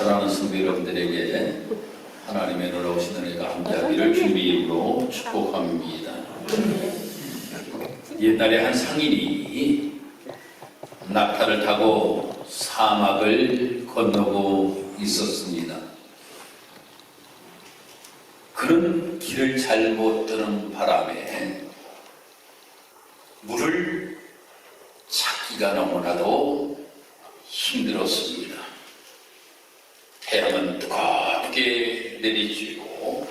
사랑하는 성도 여러분들에게 하나님의 놀라우신 은혜가 함께하기를 주님의 이름으로 축복합니다. 옛날에 한 상인이 낙타를 타고 사막을 건너고 있었습니다. 그는 길을 잘못 드는 바람에 물을 찾기가 너무나도 힘들었습니다. 태양은 뜨겁게 내리쬐고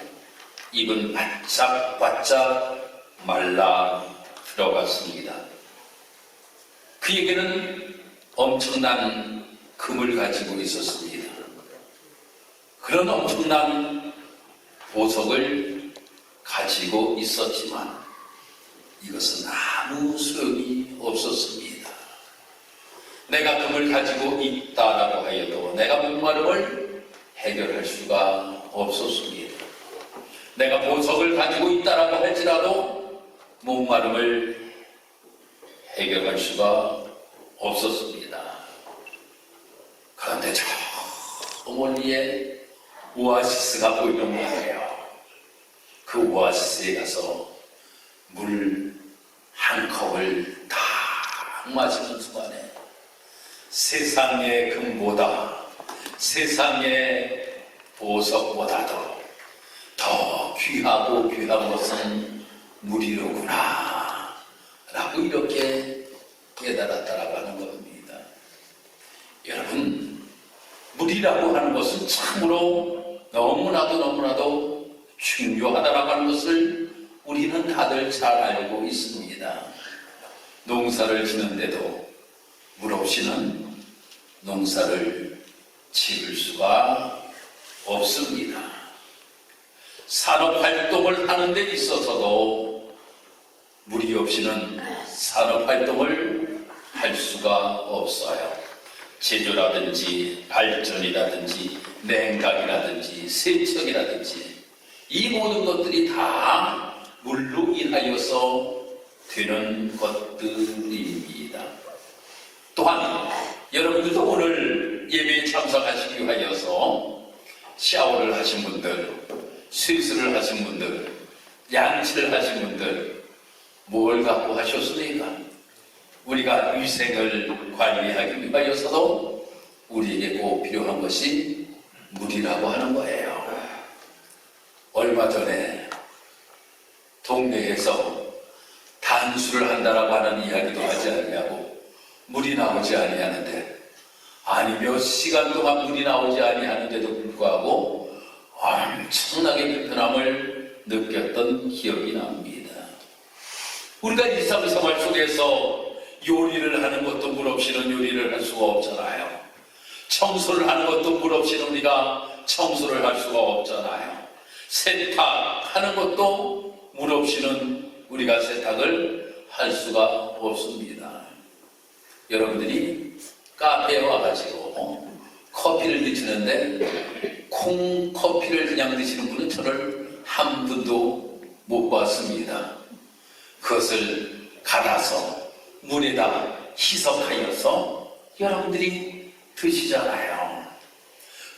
입은 바짝바짝 말라 들어갔습니다. 그에게는 엄청난 금을 가지고 있었습니다. 그런 엄청난 보석을 가지고 있었지만 이것은 아무 소용이 없었습니다. 내가 금을 가지고 있다라고 하여도 내가 목마름을 해결할 수가 없었습니다. 내가 보석을 가지고 있다라고 할지라도 목마름을 해결할 수가 없었습니다. 그런데 저 멀리에 오아시스가 보이는 거예요. 그 오아시스에 가서 물 한 컵을 딱 마시는 순간에 세상의 금보다 세상의 보석보다도 더 귀하고 귀한 것은 물이로구나 라고 이렇게 깨달았다라고 하는 겁니다. 여러분, 물이라고 하는 것은 참으로 너무나도 중요하다라고 하는 것을 우리는 다들 잘 알고 있습니다. 농사를 짓는데도 물 없이는 농사를 지을 수가 없습니다. 산업활동을 하는 데 있어서도 물이 없이는 산업활동을 할 수가 없어요. 제조라든지 발전이라든지 냉각이라든지 세척이라든지 이 모든 것들이 다 물로 인하여서 되는 것들입니다. 또한 여러분들도 오늘 예배에 참석하시기 위하여서 샤워를 하신 분들, 쇠수를 하신 분들, 양치를 하신 분들 뭘 갖고 하셨습니까? 우리가 위생을 관리하기 위하여서도 우리에게 꼭 필요한 것이 물이라고 하는 거예요. 얼마 전에 동네에서 단수를 한다라고 하는 이야기도 하지 아니하고 물이 나오지 아니하는데, 아니 몇 시간 동안 물이 나오지 아니하는데도 불구하고 엄청나게 불편함을 느꼈던 기억이 납니다. 우리가 일상생활 속에서 요리를 하는 것도 물 없이는 요리를 할 수가 없잖아요. 청소를 하는 것도 물 없이는 우리가 청소를 할 수가 없잖아요. 세탁하는 것도 물 없이는 우리가 세탁을 할 수가 없습니다. 여러분들이 카페에 와가지고 커피를 드시는데 콩커피를 그냥 드시는 분은 저를 한 분도 못 봤습니다. 그것을 갈아서 물에다 희석하여서 여러분들이 드시잖아요.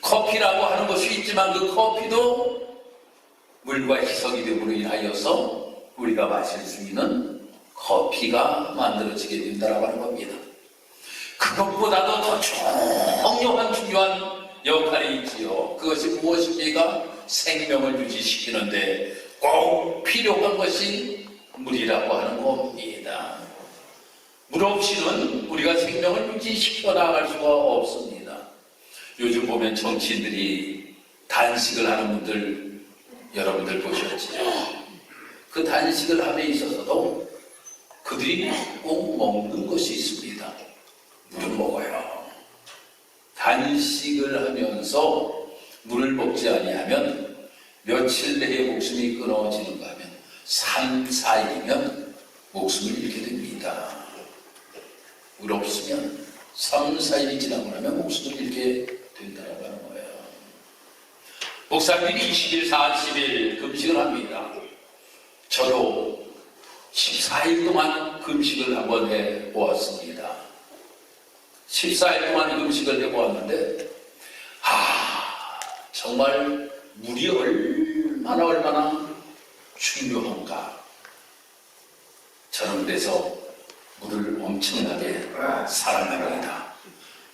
커피라고 하는 것이 있지만 그 커피도 물과 희석이 됨으로 인하여서 우리가 마실 수 있는 커피가 만들어지게 된다고 하는 겁니다. 그것보다도 더 중요한 역할이 있지요. 그것이 무엇입니까? 생명을 유지시키는데 꼭 필요한 것이 물이라고 하는 겁니다. 물 없이는 우리가 생명을 유지시켜 나갈 수가 없습니다. 요즘 보면 정치인들이 단식을 하는 분들 여러분들 보셨죠? 그 단식을 함에 있어서도 그들이 꼭 먹는 것이 있습니다. 물을 먹어요. 단식을 하면서 물을 먹지 아니하면 며칠 내에 목숨이 끊어지는가 하면 3, 4일이면 목숨을 잃게 됩니다. 물 없으면 3, 4일이 지나고 나면 목숨을 잃게 된다고 하는 거예요. 목사님이 20일, 40일 금식을 합니다. 저도 14일 동안 금식을 한번 해보았습니다. 14일 동안 금식을 해보았는데 정말 물이 얼마나 중요한가. 저는 그래서 물을 엄청나게 사랑합니다.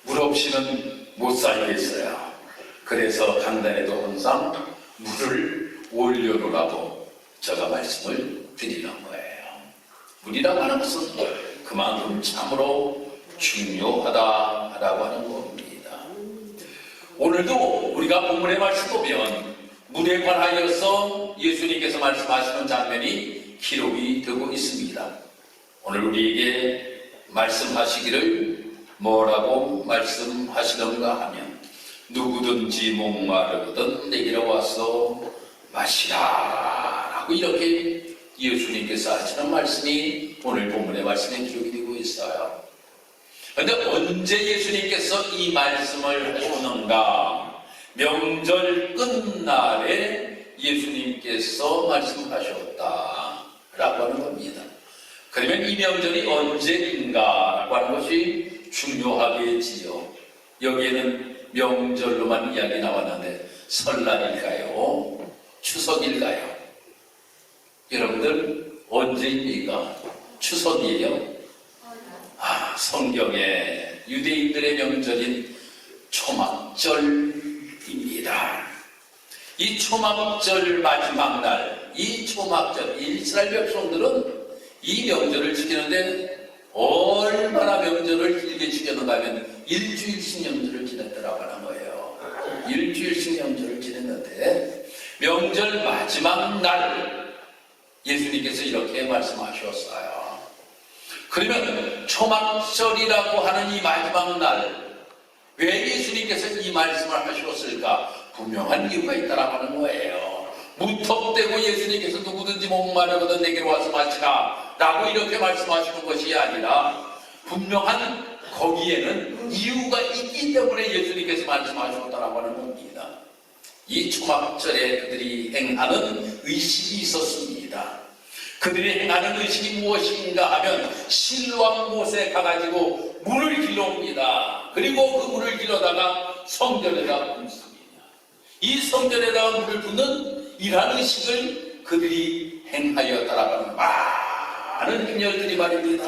물 없이는 못 살겠어요. 그래서 강단에도 항상 물을 올려놓으라고 제가 말씀을 드리는 거예요. 물이라고 하는 것은 그만큼 참으로 중요하다라고 하는 겁니다. 오늘도 우리가 본문의 말씀 보면 물에 관하여서 예수님께서 말씀하시는 장면이 기록이 되고 있습니다. 오늘 우리에게 말씀하시기를 뭐라고 말씀하시던가 하면 누구든지 목마르거든 내게로 와서 마시라 라고 이렇게 예수님께서 하시는 말씀이 오늘 본문의 말씀에 기록이 되고 있어요. 그런데 언제 예수님께서 이 말씀을 하셨는가? 명절 끝날에 예수님께서 말씀하셨다 라고 하는 겁니다. 그러면 이 명절이 언제인가 라고 하는 것이 중요하겠지요. 여기에는 명절로만 이야기 나왔는데 설날일까요? 추석일까요? 여러분들 언제입니까? 추석이에요? 성경에 유대인들의 명절인 초막절입니다. 이 초막절 마지막 날, 이 초막절, 이스라엘 백성들은 이 명절을 지키는데 얼마나 명절을 길게 지켰는가 하면 일주일씩 명절을 지냈더라고 하는 거예요. 일주일씩 명절을 지냈는데 명절 마지막 날 예수님께서 이렇게 말씀하셨어요. 그러면 초막절이라고 하는 이 마지막 날 왜 예수님께서 이 말씀을 하셨을까? 분명한 이유가 있다라고 하는 거예요. 무턱대고 예수님께서 누구든지 목마르거든 내게로 와서 마시라 라고 이렇게 말씀하시는 것이 아니라 분명한 거기에는 이유가 있기 때문에 예수님께서 말씀하셨다라고 하는 겁니다. 이 초막절에 그들이 행하는 의식이 있었습니다. 그들이 행하는 의식이 무엇인가 하면 실로암 못에 가가지고 물을 길러옵니다. 그리고 그 물을 길러다가 성전에다 붓습니다. 이 성전에다가 물을 붓는 이러한 의식을 그들이 행하였다라고 하는 많은 그녀들이 말입니다.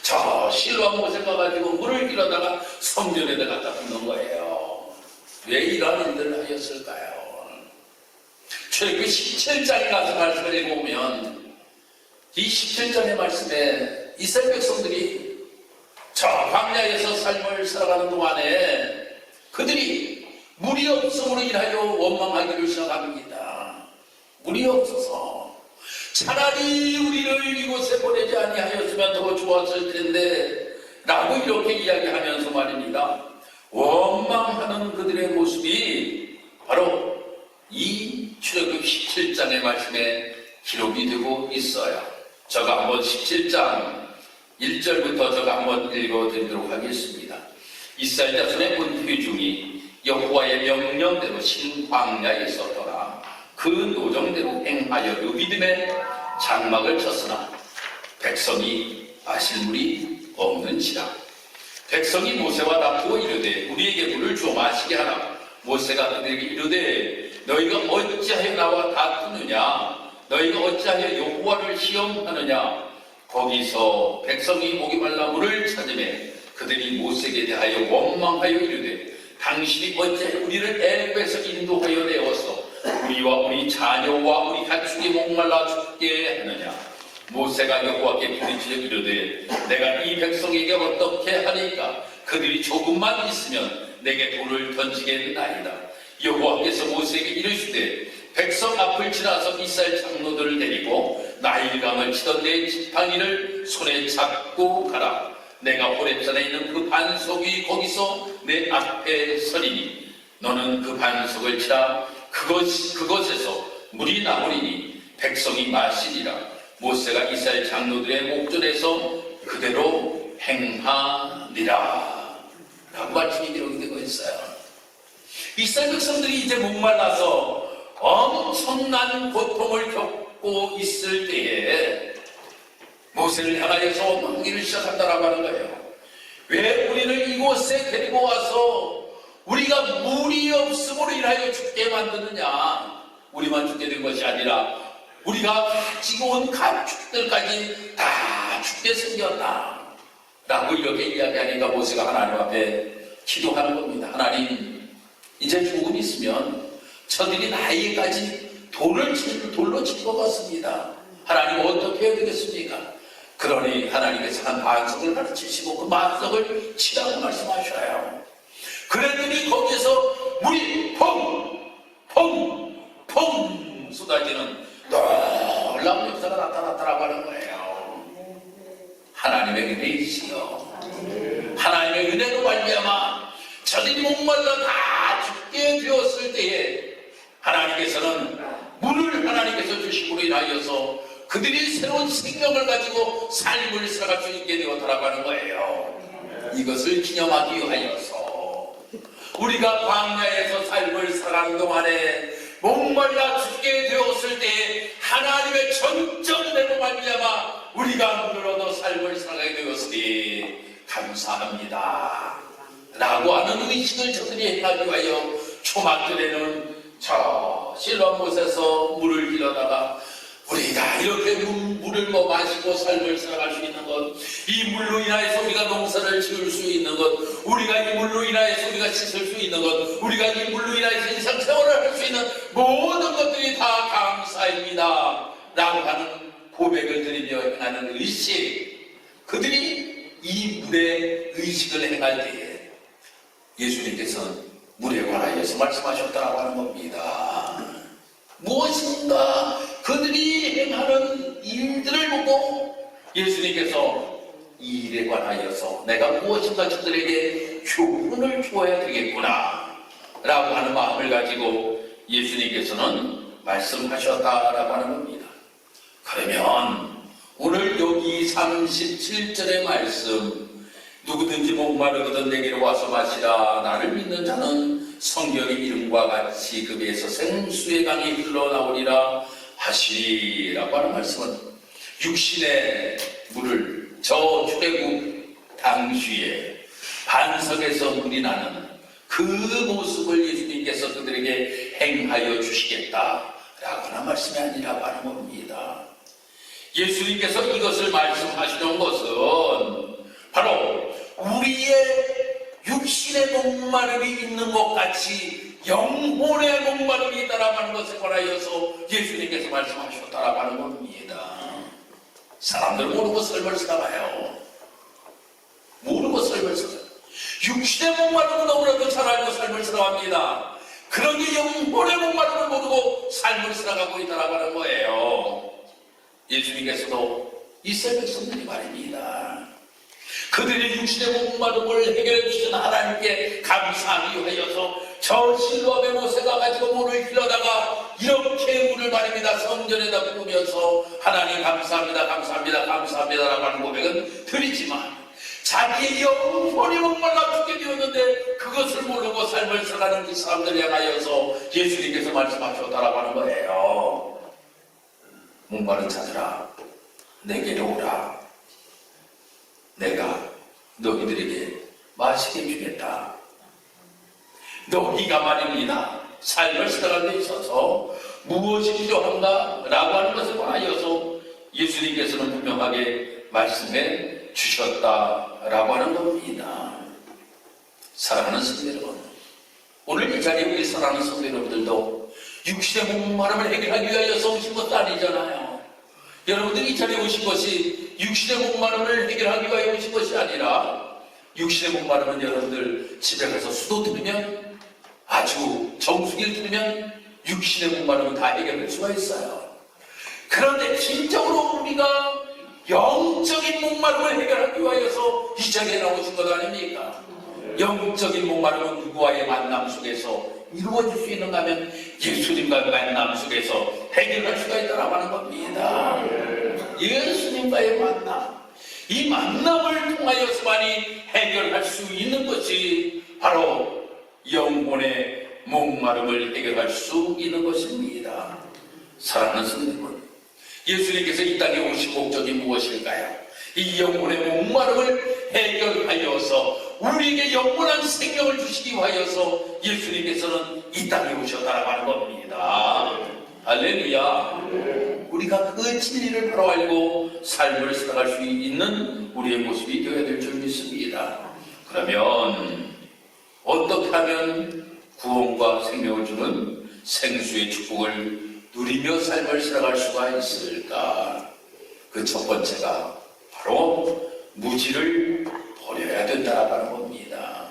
저 실로암 못에 가가지고 물을 길러다가 성전에다 갖다 붓는 거예요. 왜 이러한 일들을 하였을까요? 출애굽기 17장에 가서 말씀을 읽어보면 이 17장의 말씀에 이스라엘 백성들이 저 광야에서 삶을 살아가는 동안에 그들이 물이 없음으로 인하여 원망하기를 시작합니다. 물이 없어서 차라리 우리를 이곳에 보내지 아니하였으면 더 좋았을 텐데 라고 이렇게 이야기하면서 말입니다. 원망하는 그들의 모습이 바로 이 출애굽기 17장의 말씀에 기록이 되고 있어요. 제가 한번 17장 1절부터 제가 한번 읽어드리도록 하겠습니다. 이스라엘 자손의 온 회중이 여호와의 명령대로 신광야에서 떠나 그 노정대로 행하여 르비딤에 장막을 쳤으나 백성이 마실 물이 없는지라. 백성이 모세와 다투어 이르되 우리에게 물을 주어 마시게 하라. 모세가 그들에게 이르되 너희가 어찌하여 나와 다투느냐? 너희가 어찌하여 여호와를 시험하느냐? 거기서 백성이 목이 말라 물을 찾으매 그들이 모세에게 대하여 원망하여 이르되 당신이 어찌하여 우리를 애굽에서 인도하여 내어서 우리와 우리 자녀와 우리 가축이 목말라 죽게 하느냐? 모세가 여호와께 부르짖어 이르되 내가 이 백성에게 어떻게 하니까? 그들이 조금만 있으면 내게 돌을 던지겠나이다. 여호와께서 모세에게 이르시되 백성 앞을 지나서 이스라엘 장로들을 데리고 나일강을 치던 내 지팡이를 손에 잡고 가라. 내가 호렙산에 있는 그 반석이 거기서 내 앞에 서리니 너는 그 반석을 치라. 그것에서 물이 나오리니 백성이 마시리라. 모세가 이스라엘 장로들의 목전에서 그대로 행하니라 라고 말씀이 기록이 되고 있어요. 이스라엘 백성들이 이제 목말라서 엄청난 고통을 겪고 있을 때에 모세를 향하여서 원망하기를 시작한다라고 하는 거예요. 왜 우리를 이곳에 데리고 와서 우리가 물이 없음으로 인하여 죽게 만드느냐? 우리만 죽게 된 것이 아니라 우리가 가지고 온 가축들까지 다 죽게 생겼다 라고 이렇게 이야기하니까 모세가 하나님 앞에 기도하는 겁니다. 하나님, 이제 조금 있으면 저들이 나에게까지 돌로 칠 것 같습니다. 하나님, 어떻게 해야 되겠습니까? 그러니 하나님께서 한 반석을 가르치시고 그 반석을 치라고 말씀하셔요. 그랬더니 거기에서 물이 펑 쏟아지는 놀라운 역사가 나타났다라고 하는 거예요. 하나님의 은혜이시여, 하나님의 은혜로 말미암아 저들이 목말라 다 죽게 되었을 때에 하나님께서는 물을 하나님께서 주심으로 인하여서 그들이 새로운 생명을 가지고 삶을 살아갈 수 있게 되었다라고 하는 거예요. 이것을 기념하기 위하여서 우리가 광야에서 삶을 살아가는 동안에 목말라 죽게 되었을 때에 하나님의 전적내로 말미암아 우리가 물을 얻어 삶을 살아가게 되었으니 감사합니다 라고 하는 의식을 저들이 행하기 위하여 초막절에는 저 실로암못에서 물을 길어다가 우리가 이렇게 물을 마시고 삶을 살아갈 수 있는 것, 이 물로 인하여서 우리가 농사를 지을 수 있는 것, 우리가 이 물로 인하여서 우리가 씻을 수 있는 것, 우리가 이 물로 인하여서 일상생활을 할 수 있는 모든 것들이 다 감사입니다 라고 하는 고백을 드리며 행하는 의식, 그들이 이 물의 의식을 행할 때에 예수님께서는 물에 관하여서 말씀하셨다고 하는 겁니다. 무엇인가 그들이 행하는 일들을 보고 예수님께서 이 일에 관하여서 내가 무엇인가 저들에게 교훈을 주어야 되겠구나 라고 하는 마음을 가지고 예수님께서는 말씀하셨다라고 하는 겁니다. 그러면 오늘 여기 37절의 말씀, 누구든지 목마르거든 내게로 와서 마시라. 나를 믿는 자는 성경의 이름과 같이 그 배에서 생수의 강이 흘러나오리라 하시리라고 하는 말씀은 육신의 물을 저 출애굽 당시에 반석에서 물이 나는 그 모습을 예수님께서 그들에게 행하여 주시겠다라고 하는 말씀이 아니라고 하는 겁니다. 예수님께서 이것을 말씀하시는 것은 바로 우리의 육신의 목마름이 있는 것 같이 영혼의 목마름이 있다라고 하는 것에 관하여서 예수님께서 말씀하셨다라고 하는 겁니다. 사람들 모르고 삶을 살아가요. 모르고 삶을 살아요. 육신의 목마름은 너무나도 잘 알고 삶을 살아갑니다. 그런데 영혼의 목마름을 모르고 삶을 살아가고 있다라고 하는 거예요. 예수님께서도 이스라엘 백성들이 말입니다. 그들의 육신의 목마름을 해결해 주신 하나님께 감사하기 위하여서 저 실로암의 모세가 가지고 물을 흘러다가 이렇게 물을 말입니다. 성전에다 부으면서 하나님 감사합니다, 감사합니다, 감사합니다라고 하는 고백은 드리지만 자기의 영혼이 목말라 죽게 되었는데 그것을 모르고 삶을 살아가는 그 사람들 향하여서 예수님께서 말씀하셨다라고 하는 거예요. 목마른 자들아 내게로 오라. 내가 너희들에게 마시게 주겠다. 너희가 말입니다. 삶을 살아가는 데 있어서 무엇이 필요한가? 라고 하는 것에 관하여서 예수님께서는 분명하게 말씀해 주셨다라고 하는 겁니다. 사랑하는 성도 여러분, 오늘 이 자리에 우리 사랑하는 성도 여러분들도 육신의 목마름을 해결하기 위하여서 오신 것도 아니잖아요. 여러분들이 이 자리에 오신 것이 육신의 목마름을 해결하기 위하여 오신 것이 아니라 육신의 목마름은 여러분들 집에 가서 수도 들으면 아주 정수기를 들으면 육신의 목마름은 다 해결될 수가 있어요. 그런데 진정으로 우리가 영적인 목마름을 해결하기 위하여서 이 자리에 나오신 것 아닙니까? 영적인 목마름은 누구와의 만남 속에서 이루어질 수 있는가 하면 예수님과의 만남 속에서 해결할 수가 있다고 하는 겁니다. 예수님과의 만남, 이 만남을 통하여서만이 해결할 수 있는 것이 바로 영혼의 목마름을 해결할 수 있는 것입니다. 사랑하는 성도 여러분, 예수님께서 이 땅에 오신 목적이 무엇일까요? 이 영혼의 목마름을 해결하여서 우리 우리에게 영원한 생명을 주시기 위하여서 예수님께서는 이 땅에 오셨다고 하는 겁니다. 할렐루야. 우리가 그 진리를 바로 알고 삶을 살아갈 수 있는 우리의 모습이 되어야 될 줄 믿습니다. 그러면 어떻게 하면 구원과 생명을 주는 생수의 축복을 누리며 삶을 살아갈 수가 있을까? 그 첫 번째가 바로 무지를 버려야 된다는 겁니다.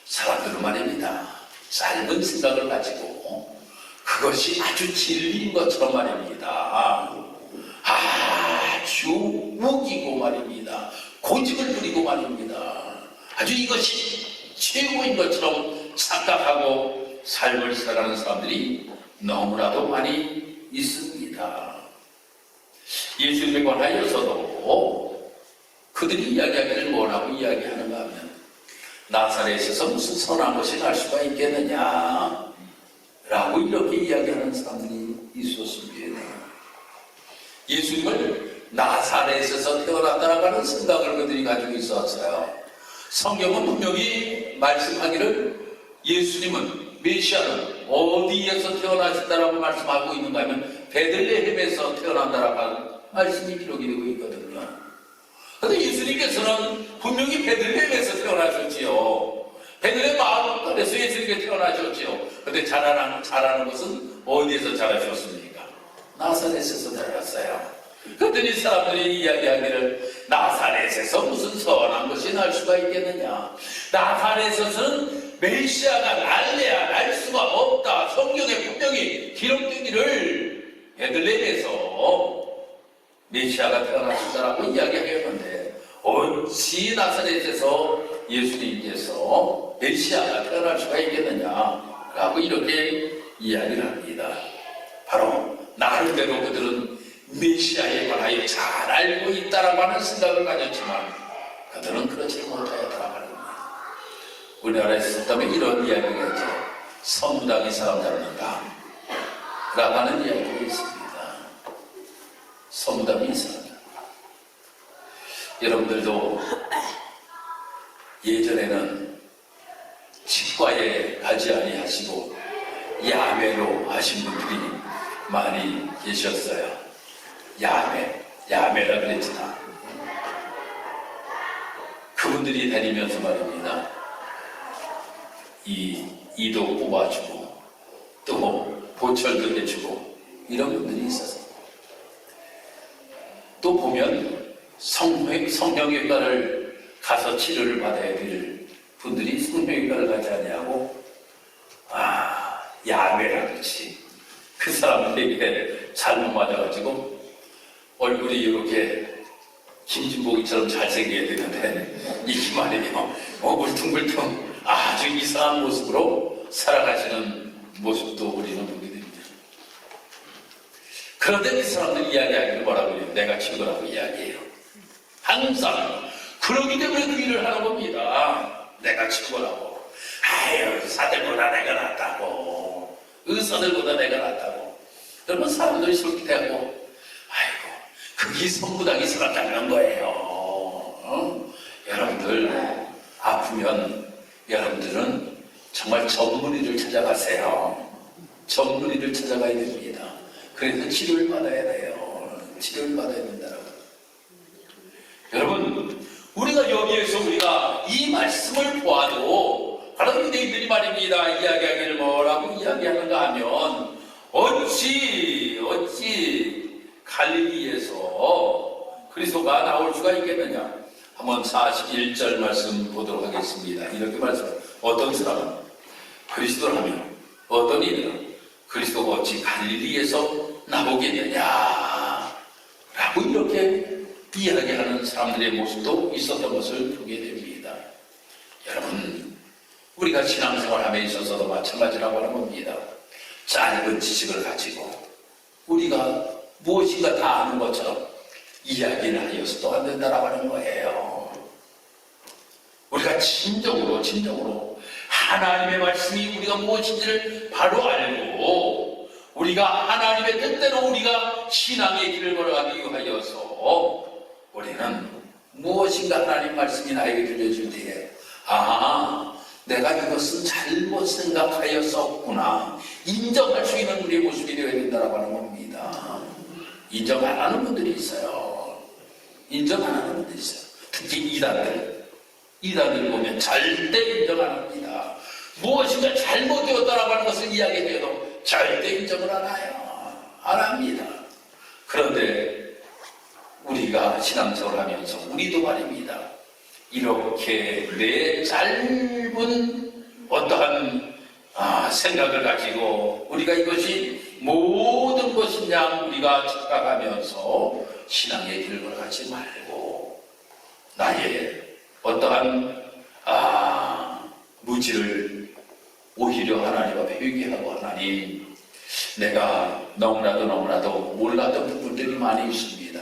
사람들은 말입니다, 짧은 생각을 가지고 그것이 아주 진리인 것처럼 말입니다, 아주 우기고 말입니다, 고집을 부리고 말입니다, 아주 이것이 최고인 것처럼 착각하고 삶을 살아가는 사람들이 너무나도 많이 있습니다. 예수님에 관하여서도 그들이 이야기하기를 뭐라고 이야기하는가 하면, 나사렛에서 무슨 선한 것이 날 수가 있겠느냐 라고 이렇게 이야기하는 사람들이 있었습니다. 예수님을 나사렛에서 태어났다라고 하는 생각을 그들이 가지고 있었어요. 성경은 분명히 말씀하기를 예수님은, 메시아는 어디에서 태어나셨다라고 말씀하고 있는가 하면 베들레헴에서 태어난다라고 하는 말씀이 기록이 되고 있거든요. 그런데 예수님께서는 분명히 베들레헴에서 태어나셨지요. 베들레헴 마을에서 예수님께서 태어나셨지요. 그런데 자라는 것은 어디에서 자라셨습니까? 나사렛에서 자랐어요. 그랬더니 사람들이 이야기하기를, 나사렛에서 무슨 선한 것이 날 수가 있겠느냐, 나사렛에서는 메시아가 날 수가 없다, 성경에 분명히 기록되기를 베들레헴에서 메시아가 태어나신다라고 이야기하였는데, 어찌 나사렛에서 예수님께서 메시아가 태어날 수가 있겠느냐라고 이렇게 이야기를 합니다. 바로 나름대로 그들은 메시아에 관하여 잘 알고 있다라고 하는 생각을 가졌지만 그들은 그렇지 못하였다라고 하는 겁니다. 우리나라에서 있다면 이런 이야기가 있죠. 선무당이 사람 잡는다 라고 하는 이야기가 있습니다. 선무당이 사람 잡는다. 여러분들도 예전에는 치과에 가지 아니하시고 야매로 하신 분들이 많이 계셨어요. 야매라 그랬잖아. 그분들이 다니면서 말입니다, 이도 뽑아주고 또 보철도 해주고 이런 분들이 있었어요. 또 보면 성형외과를 가서 치료를 받아야 될 분들이 성형외과를 가지 않냐고, 야매라 그렇지. 그 사람들에게 잘못 맞아가지고 얼굴이 이렇게 김진복이처럼 잘생겨야 되는데 이게 말이에요, 울퉁불퉁 아주 이상한 모습으로 살아가시는 모습도 우리는 보게 됩니다. 그런데 그 사람들이 이야기하기를 뭐라고 해요? 내가 친구라고 이야기해요. 항상 그러기 때문에 그 일을 하는 겁니다. 내가 친구라고. 의사들보다 내가 낫다고. 의사들보다 내가 낫다고. 그러면 사람들이 솔깃해하고, 그게 선무당이 사람 잡는 거예요. 여러분들 아프면 여러분들은 정말 전문의를 찾아가세요. 전문의를 찾아가야 됩니다. 그래서 치료를 받아야 돼요. 치료를 받아야 된다고. 여러분, 우리가 여기에서 우리가 이 말씀을 보아도 바로 유대인들이 말입니다, 이야기하기를 뭐라고 이야기하는가 하면, 어찌 갈릴리에서 그리스도가 나올 수가 있겠느냐. 한번 41절 말씀 보도록 하겠습니다. 이렇게 말씀합니다. 어떤 사람은 그리스도를 하며 어떤 이들은 그리스도가 어찌 갈릴리에서 나오겠느냐 라고 이렇게 이야기하는 사람들의 모습도 있었던 것을 보게 됩니다. 여러분, 우리가 신앙생활함에 있어서도 마찬가지라고 하는 겁니다. 짧은 지식을 가지고 우리가 무엇인가 다 아는 것처럼 이야기를 하여서도 안 된다라고 하는 거예요. 우리가 진정으로 하나님의 말씀이 우리가 무엇인지를 바로 알고 우리가 하나님의 뜻대로 우리가 신앙의 길을 걸어가기 위하여서 우리는 무엇인가 하나님 말씀이 나에게 들려줄 때에 내가 이것은 잘못 생각하였었구나, 인정할 수 있는 우리의 모습이 되어야 된다고 하는 겁니다. 인정 안 하는 분들이 있어요. 인정 안 하는 분들이 있어요. 특히 이단들 보면 절대 인정 안 합니다. 무엇인가 잘못되었다라고 하는 것을 이야기해도 절대 인정을 안 합니다. 그런데 우리가 신앙생활을 하면서 우리도 말입니다. 이렇게 내 짧은 어떠한 생각을 가지고 우리가 이것이 모든 것이냐 우리가 착각하면서 신앙의 길을 걸어가지 말고 나의 어떠한 무지를 오히려 하나님 앞에 회개하고, 하나님, 내가 너무나도 몰랐던 부분들이 많이 있습니다.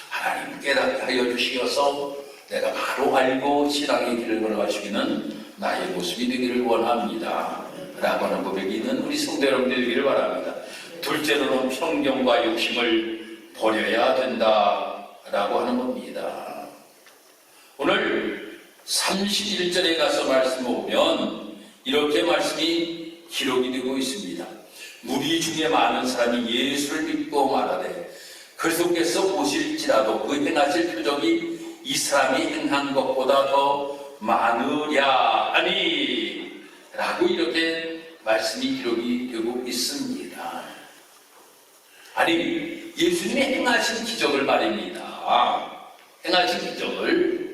하나님 깨닫게 하여 주시어서 내가 바로 알고 신앙의 길을 걸어갈 수 있는 나의 모습이 되기를 원합니다 라고 하는 고백이 있는 우리 성도 여러분들 되기를 바랍니다. 둘째로는 편견과 욕심을 버려야 된다 라고 하는 겁니다. 오늘 31절에 가서 말씀을 보면 이렇게 말씀이 기록이 되고 있습니다. 무리 중에 많은 사람이 예수를 믿고 말하되 그리스도께서 오실지라도 그 행하실 표적이 이 사람이 행한 것보다 더 많으랴 하니 라고 이렇게 말씀이 기록이 되고 있습니다. 아니, 예수님이 행하신 기적을 말입니다. 행하신 기적을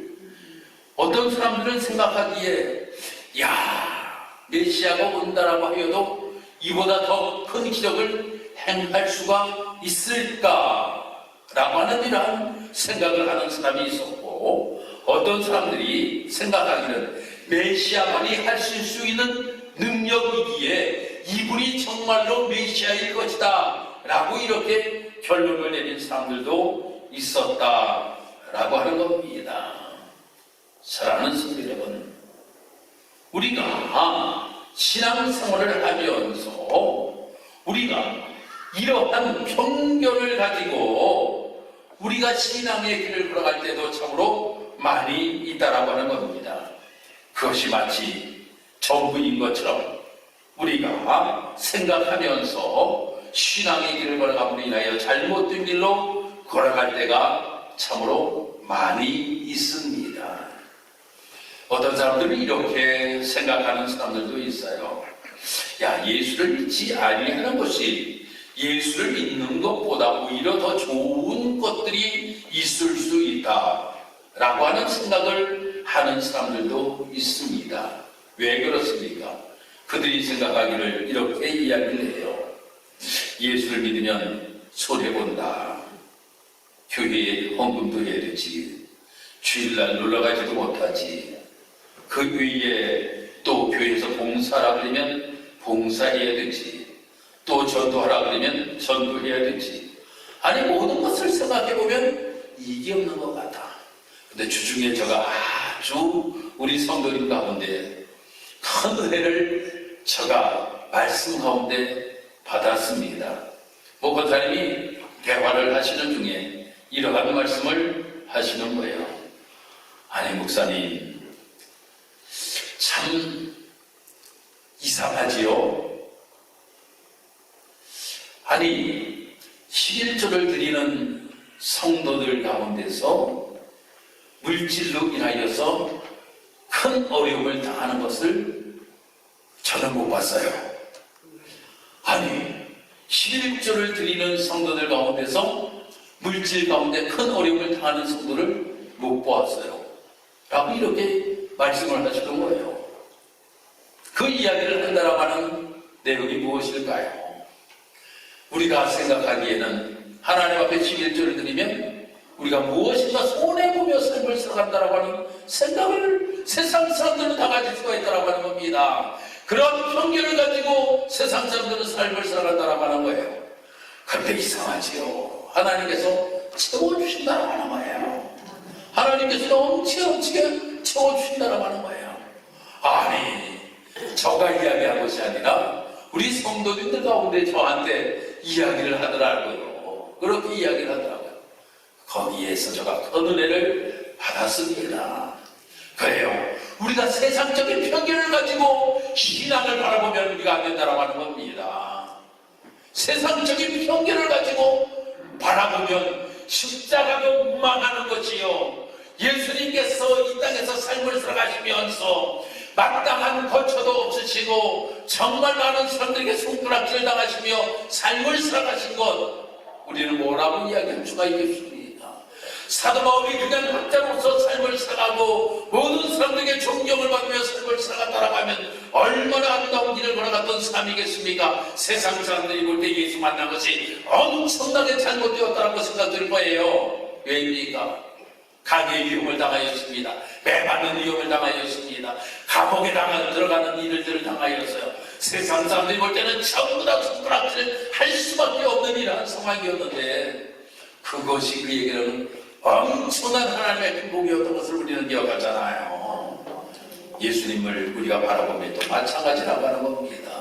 어떤 사람들은 생각하기에 메시아가 온다라고 하여도 이보다 더 큰 기적을 행할 수가 있을까라고 하는 이러한 생각을 하는 사람이 있었고, 어떤 사람들이 생각하기는 메시아만이 하실 수 있는 능력이기에 이분이 정말로 메시아일 것이다 라고 이렇게 결론을 내린 사람들도 있었다라고 하는 겁니다. 사랑하는 성도 여러분, 우리가 신앙생활을 하면서 우리가 이러한 편견을 가지고 우리가 신앙의 길을 걸어갈 때도 참으로 많이 있다라고 하는 겁니다. 그것이 마치 전부인 것처럼 우리가 생각하면서 신앙의 길을 걸어감으로 인하여 잘못된 길로 걸어갈 때가 참으로 많이 있습니다. 어떤 사람들은 이렇게 생각하는 사람들도 있어요. 예수를 믿지 아니하는 것이 예수를 믿는 것보다 오히려 더 좋은 것들이 있을 수 있다 라고 하는 생각을 하는 사람들도 있습니다. 왜 그렇습니까? 그들이 생각하기를 이렇게 이야기를 해요. 예수를 믿으면 손해본다. 교회에 헌금도 해야 되지. 주일날 놀러가지도 못하지. 그 위에 또 교회에서 봉사하라 그러면 봉사해야 되지. 또 전도하라 그러면 전도해야 되지. 아니, 모든 것을 생각해보면 이게 없는 것 같아. 근데 주중에 제가 아주 우리 성도님 가운데 큰 은혜를 제가 말씀 가운데 받았습니다. 뭐 권사님이 대화를 하시는 중에 이러한 말씀을 하시는 거예요. 아니, 목사님, 참 이상하지요? 아니, 11조를 드리는 성도들 가운데서 물질로 인하여서 큰 어려움을 당하는 것을 저는 못 봤어요. 아니, 11조를 드리는 성도들 가운데서 물질 가운데 큰 어려움을 당하는 성도를 못 보았어요 라고 이렇게 말씀을 하시는 거예요. 그 이야기를 한다라고 하는 내용이 무엇일까요? 우리가 생각하기에는 하나님 앞에 11조를 드리면 우리가 무엇인가 손해보며 삶을 살아간다라고 하는 생각을 세상 사람들은 다 가질 수가 있다라고 하는 겁니다. 그런 편견을 가지고 세상 사람들은 삶을 살아간다라고 하는 거예요. 그런데 이상하지요. 하나님께서 채워주신다라고 하는 거예요. 하나님께서 넘치게 채워주신다라고 하는 거예요. 아니, 저가 이야기한 것이 아니라 우리 성도님들 가운데 저한테 이야기를 하더라고요. 그렇게 이야기를 하더라고요. 거기에서 제가 큰 은혜를 받았습니다. 그래요. 우리가 세상적인 편견을 가지고 신앙을 바라보면 우리가 안 된다고 하는 겁니다. 세상적인 편견을 가지고 바라보면 십자가도 망하는 것이요, 예수님께서 이 땅에서 삶을 살아가시면서 마땅한 거처도 없으시고 정말 많은 사람들에게 손가락질 당하시며 삶을 살아가신 것, 우리는 뭐라고 이야기할 수가 있겠습니까? 사도 바울이 그냥 학자로서 삶을 살아가고 모든 사람들에게 존경을 받으며 삶을 살아갔다라고 하면 얼마나 아름다운 길을 걸어갔던 삶이겠습니까? 세상 사람들이 볼 때 예수 만난 것이 엄청나게 잘못되었다고 생각될 거예요. 왜입니까? 강의 위험을 당하였습니다. 매맞는 위험을 당하였습니다. 감옥에 들어가는 일들을 당하였어요. 세상 사람들이 볼 때는 전부 다 손가락질 할 수밖에 없는 이러한 상황이었는데, 그것이 그에게는 엄청난 하나님의 행복이었던 것을 우리는 기억하잖아요. 예수님을 우리가 바라보면 또 마찬가지라고 하는 겁니다.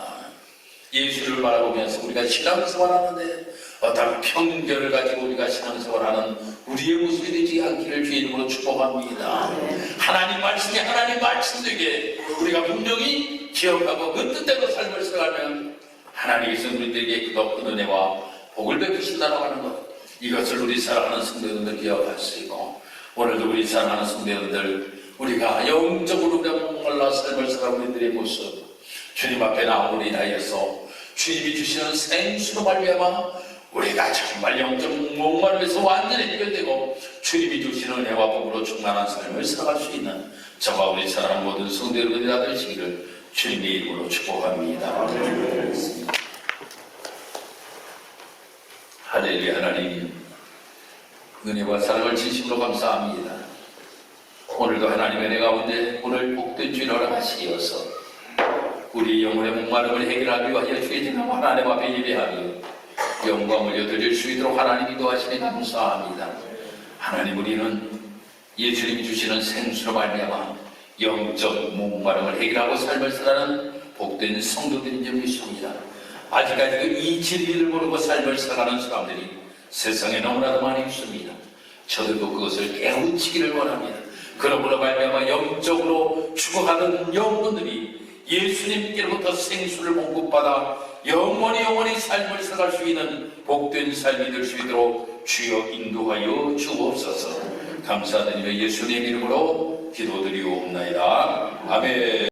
예수를 바라보면서 우리가 신앙생활하는데 어떤 편견을 가지고 우리가 신앙생활하는 우리의 모습이 되지 않기를 주의 이름으로 축복합니다. 하나님 말씀이 하나님 말씀되게 우리가 분명히 기억하고 그 뜻대로 삶을 살아가면 하나님께서 우리들에게 그 은혜와 복을 베푸신다고 하는 것, 이것을 우리 사랑하는 성도님들 기억하시고, 오늘도 우리 사랑하는 성도님들, 우리가 영적으로 우리가 목말라 삶을 살아가는 우리들의 모습, 주님 앞에 나오는 인하여서 주님이 주시는 생수로 말미암아 우리가 정말 영적 목마름에서 완전히 해결되고 주님이 주시는 은혜와 복으로 충만한 삶을 살아갈 수 있는 저와 우리 사랑하는 모든 성도 여러분이 다 되시기를 주님의 이름으로 축복합니다. 할렐루야. 하나님 은혜와 사랑을 진심으로 감사합니다. 오늘도 하나님의 은혜 가운데 오늘 복된 주일 허락하시어서 우리 영혼의 목마름을 해결하기 위하여 주의 지금 하나님 앞에 예배하며 영광을 여드릴 수 있도록 하나님이 도와주시니 감사합니다. 하나님, 우리는 예수님이 주시는 생수로 말미암아 영적 목마름을 해결하고 삶을 살아가는 복된 성도들인 줄 믿습니다. 아직까지도 이 진리를 모르고 삶을 살아가는 사람들이 세상에 너무나도 많이 있습니다. 저들도 그것을 깨우치기를 원합니다. 그러므로 말미암아 영적으로 죽어가는 영혼들이 예수님께로부터 생수를 공급받아 영원히 삶을 살아갈 수 있는 복된 삶이 될 수 있도록 주여 인도하여 주옵소서. 감사드리며 예수님 이름으로 기도드리옵나이다. 아멘.